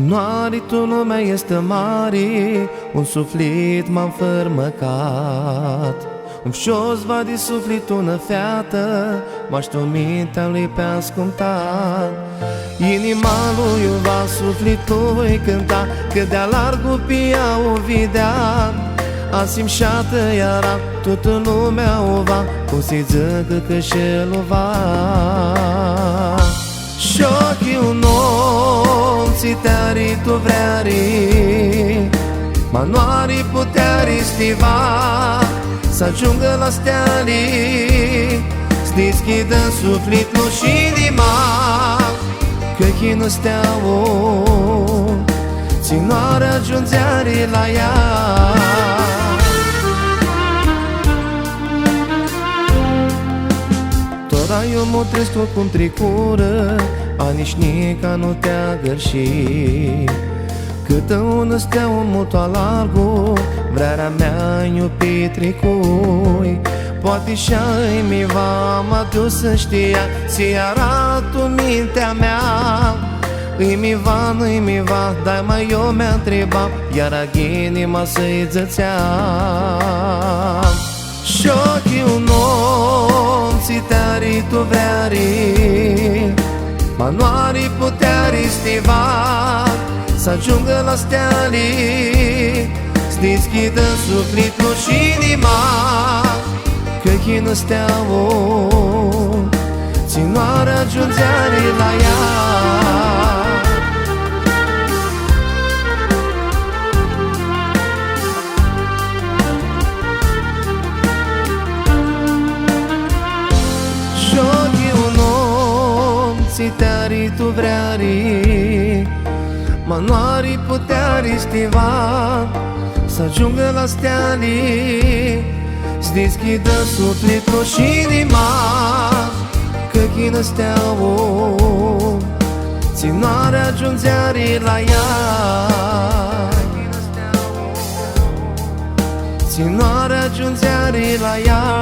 Noritul lumea este mare, un suflet m-a înfărmăcat. Un șos va de suflet una feată, maște o mintea lui pe ascultat. Inima lui va sufletului cânta, că de-a largul pe ea o vedea. Asimșată iara, toată lumea o va, cum se zică că și-l va. Și ochii un om ți te-ari tu vreari, manoari puteari stiva, să ajungă la steali, să deschidă sufletul și inima, că chină steaua, ținoare ajungeari la ea. Tora eu mă trăiesc cum trecură, anișnica nu te-a gărșit. Câtă ună stea un mult alargu, vrearea mea în-o petrecui. Poate și-ai mi va adus să știa, ți arată mintea mea. Îi mi va, dar mai eu mi-a întrebat, iar inima să-i zățea. Și ochii un om ți te-ari tu vreari, manoari puteari stiva, să ajungă la steali, să deschidă sufletul și inima, că chină steaua, ținoare ajungeari la ea. Și ochii un om ți te-ari tu vreari, manoari puteari stiva, să ajungă la steali, să deschidă sufletul și inima, că chină steaua, ținoare ajungeari la ea. Ținoare ajungeari la ea.